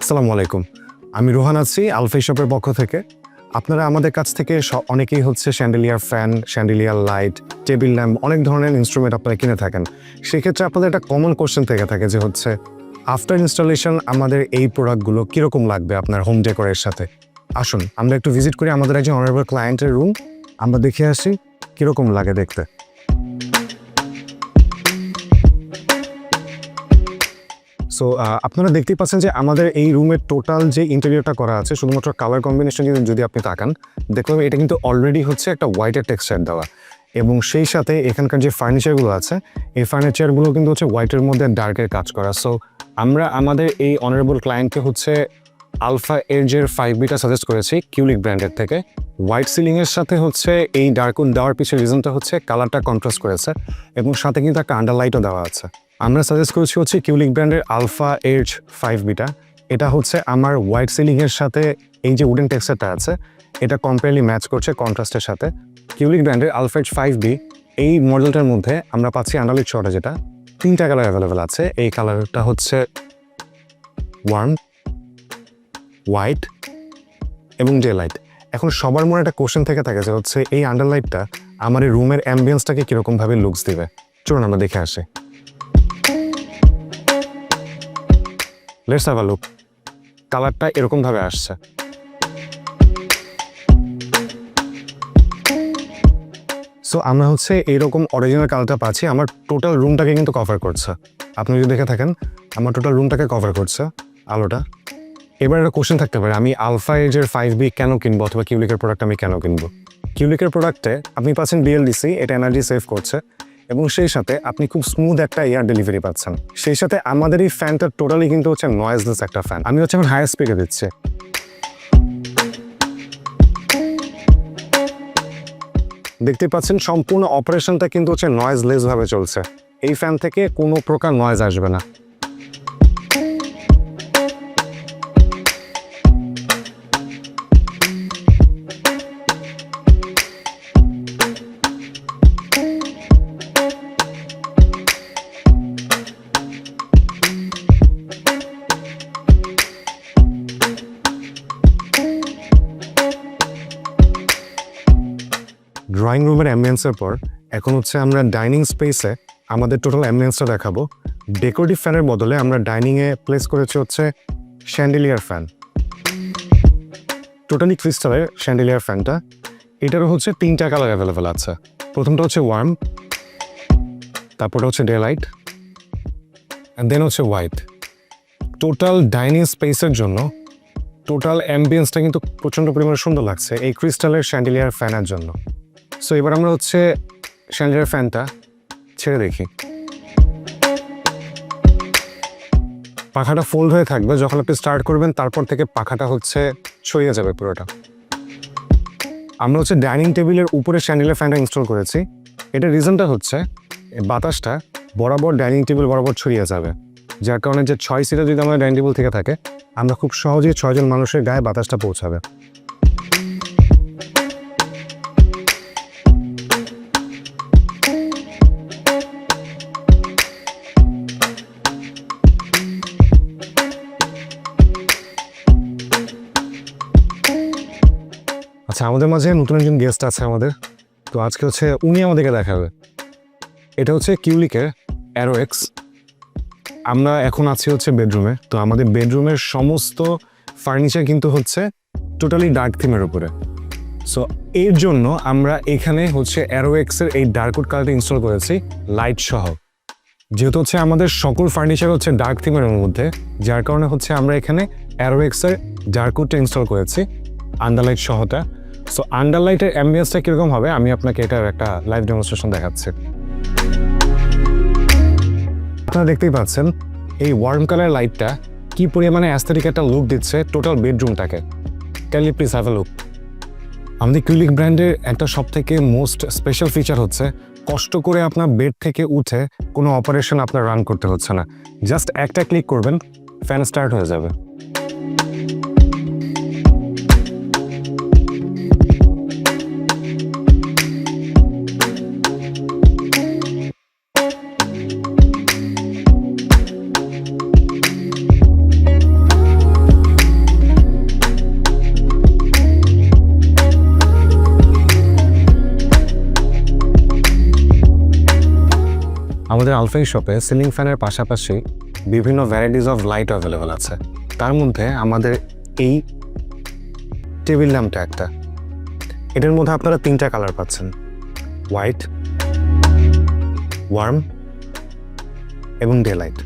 আসসালামু আলাইকুম। আমি রোহান আছি আলফা শপের পক্ষ থেকে। আপনারা আমাদের কাছ থেকে অনেকেই হচ্ছে শ্যান্ডেলিয়ার ফ্যান, শ্যান্ডেলিয়ার লাইট, টেবিল ল্যাম্প অনেক ধরনের ইনস্ট্রুমেন্ট আপনারা কিনে থাকেন। সেক্ষেত্রে আপনাদের একটা কমন কোশ্চেন থেকে থাকে যে হচ্ছে আফটার ইনস্টলেশন আমাদের এই প্রোডাক্টগুলো কীরকম লাগবে আপনার হোম ডেকোরের সাথে। আসুন আমরা একটু ভিজিট করি আমাদের একজন অনারেবল ক্লায়েন্টের রুম, আমরা দেখে আসি কীরকম লাগে দেখতে। সো আপনারা দেখতেই পাচ্ছেন যে আমাদের এই রুমের টোটাল যে ইন্টেরিয়রটা করা আছে শুধুমাত্র কালার কম্বিনেশন যদি আপনি তাকান দেখবেন এটা কিন্তু অলরেডি হচ্ছে একটা হোয়াইটের টেক্সচার দেওয়া, এবং সেই সাথে এখানকার যে ফার্নিচারগুলো আছে এই ফার্নিচারগুলো কিন্তু হচ্ছে হোয়াইটের মধ্যে ডার্কের কাজ করা। সো আমরা আমাদের এই অনারেবল ক্লায়েন্টকে হচ্ছে আলফা এজের 5B সাজেস্ট করেছি কিউলিক ব্র্যান্ডের থেকে। হোয়াইট সিলিংয়ের সাথে হচ্ছে এই ডার্কুন দেওয়ার পিছনে রিজনটা হচ্ছে কালারটা কন্ট্রাস্ট করেছে এবং সাথে কিন্তু একটা আন্ডারলাইটও দেওয়া আছে। আমরা সাজেস্ট করেছি হচ্ছে কিউলিক ব্র্যান্ডের আলফা এজ 5B। এটা হচ্ছে আমার হোয়াইট সিলিংয়ের সাথে এই যে উডেন টেক্সচারটা আছে এটা কম্পেয়ারলি ম্যাচ করছে কন্ট্রাস্টের সাথে। কিউলিক ব্র্যান্ডের আলফা এজ 5B এই মডেলটার মধ্যে আমরা পাচ্ছি আন্ডারলাইট শর্টে, যেটা 3টা কালার অ্যাভেলেবেল আছে। এই কালারটা হচ্ছে ওয়ার্ম, হোয়াইট এবং ডে লাইট। এখন সবার মনে একটা কোশ্চেন থেকে থাকে যে হচ্ছে এই আন্ডারলাইটটা আমার এই রুমের অ্যাম্বিয়েন্সটাকে কীরকমভাবে লুকস দিবে। চলুন আমরা দেখে আসি। Let's have a look. কালারটা এরকমভাবে আসছে। সো আমরা হচ্ছে এইরকম অরিজিনাল কালারটা পাচ্ছি, আমার টোটাল রুমটাকে কিন্তু কভার করছে। আপনি যদি দেখে থাকেন আমার টোটাল রুমটাকে কভার করছে আলোটা। এবার একটা কোশ্চেন থাকতে পারে আমি আলফা এজের 5B কেন কিনবো, অথবা কিউলিকের প্রোডাক্ট আমি কেন কিনবো। কিউলিকের প্রোডাক্টে আপনি পাচ্ছেন BLDC, এটা এনার্জি সেভ করছে এবং সেই সাথে আপনি খুব স্মুথ একটা এয়ার ডেলিভারি পাচ্ছেন। সেই সাথে আমাদের এই ফ্যানটা টোটালি কিন্তু হচ্ছে নয়েজলেস একটা ফ্যান। আমি হচ্ছে এখন হাই স্পিডে দিচ্ছি। দেখতে পাচ্ছেন সম্পূর্ণ অপারেশনটা কিন্তু হচ্ছে নয়েজলেস ভাবে চলছে। এই ফ্যান থেকে কোনো প্রকার নয়েজ আসবে না। ড্রয়িং রুমের অ্যাম্বিয়েন্সের পর এখন হচ্ছে আমরা ডাইনিং স্পেসে আমাদের টোটাল অ্যাম্বিয়েন্সটা দেখাবো। ডেকোরেটিভ ফ্যানের বদলে আমরা ডাইনিংয়ে প্লেস করেছি হচ্ছে শ্যান্ডেলিয়ার ফ্যান, টোটালি ক্রিস্টালের শ্যান্ডেলিয়ার ফ্যানটা। এটারও হচ্ছে 3টা কালার অ্যাভেলেবেল আছে। প্রথমটা হচ্ছে ওয়ার্ম, তারপরটা হচ্ছে ডে লাইট, অ্যান্ড দেন হচ্ছে হোয়াইট। টোটাল ডাইনিং স্পেসের জন্য টোটাল অ্যাম্বিয়েন্সটা কিন্তু প্রচণ্ড পরিমাণে সুন্দর লাগছে এই ক্রিস্টালের শ্যান্ডেলিয়ার ফ্যানের জন্য। সো এবার আমরা হচ্ছে শ্যান্ডেলিয়ার ফ্যানটা ছেড়ে দেখি। পাখাটা ফোল্ড হয়ে থাকবে, যখন আপনি স্টার্ট করবেন তারপর থেকে পাখাটা হচ্ছে ছড়িয়ে যাবে পুরোটা। আমরা হচ্ছে ডাইনিং টেবিলের উপরে শ্যান্ডেলিয়ার ফ্যানটা ইনস্টল করেছি। এটার রিজনটা হচ্ছে বাতাসটা বরাবর ডাইনিং টেবিল বরাবর ছড়িয়ে যাবে, যার কারণে যে 6 সিটার যদি আমাদের ডাইনিং টেবিল থেকে থাকে আমরা খুব সহজেই 6 জন মানুষের গায়ে বাতাসটা পৌঁছাবে। আচ্ছা, আমাদের মাঝে নতুন একজন গেস্ট আছে আমাদের, তো আজকে হচ্ছে উনি আমাদেরকে দেখাবে। এটা হচ্ছে কিউলিকের অ্যারো এক্স। আমরা এখন আছি হচ্ছে বেডরুমে। তো আমাদের বেডরুমের সমস্ত ফার্নিচার কিন্তু হচ্ছে টোটালি ডার্ক থিমের উপরে। সো এর জন্য আমরা এখানে হচ্ছে অ্যারো এক্সের এই ডার্কউড কালারটা ইনস্টল করেছি লাইট সহ। যেহেতু হচ্ছে আমাদের সকল ফার্নিচার হচ্ছে ডার্ক থিমের মধ্যে, যার কারণে হচ্ছে আমরা এখানে অ্যারো এক্সের ডার্কউডটা ইনস্টল করেছি আন্ডারলাইট সহটা। সো আন্ডারলাইটের অ্যাম্বিয়েন্সটা কীরকম হবে আমি আপনাকে এটার একটা লাইভ ডেমনস্ট্রেশন দেখাচ্ছি। আপনারা দেখতেই পাচ্ছেন এই ওয়ার্ম কালার লাইটটা কি পরিমাণে অ্যাস্থেটিক একটা লুক দিচ্ছে টোটাল বেডরুমটাকে। Can you please have a look. আমাদের কিউলিক ব্র্যান্ডের একটা সবথেকে মোস্ট স্পেশাল ফিচার হচ্ছে কষ্ট করে আপনার বেড থেকে উঠে কোনো অপারেশন আপনার রান করতে হচ্ছে না। জাস্ট একটা ক্লিক করবেন, ফ্যান স্টার্ট হয়ে যাবে। আমাদের আলফাই শপে সিলিং ফ্যানের পাশাপাশি বিভিন্ন ভ্যারাইটিস অফ লাইট অ্যাভেলেবল আছে। তার মধ্যে আমাদের এই টেবিল ল্যাম্পটা একটা, এটার মধ্যে আপনারা 3টা কালার পাচ্ছেন, হোয়াইট, ওয়ার্ম এবং ডে লাইট।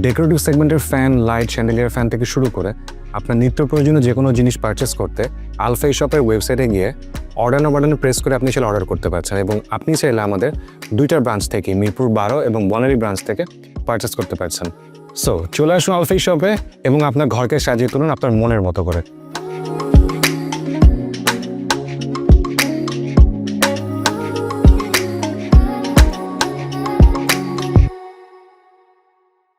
ডেকোরেটিভ সেগমেন্টের ফ্যান, লাইট, চ্যান্ডেলিয়ার ফ্যান থেকে শুরু করে আপনার নিত্য প্রয়োজনীয় যে কোনো জিনিস পারচেস করতে আলফাই শপের ওয়েবসাইটে গিয়ে অর্ডার নাও বাটনে প্রেস করে আপনি চাইলে অর্ডার করতে পারছেন, এবং আপনি চাইলে আমাদের 2টা ব্রাঞ্চ থেকে মিরপুর 12 এবং বনানী ব্রাঞ্চ থেকে পারচেস করতে পারছেন। সো চলে আসুন আলফাই শপে এবং আপনার ঘরকে সাজিয়ে তুলুন আপনার মনের মতো করে।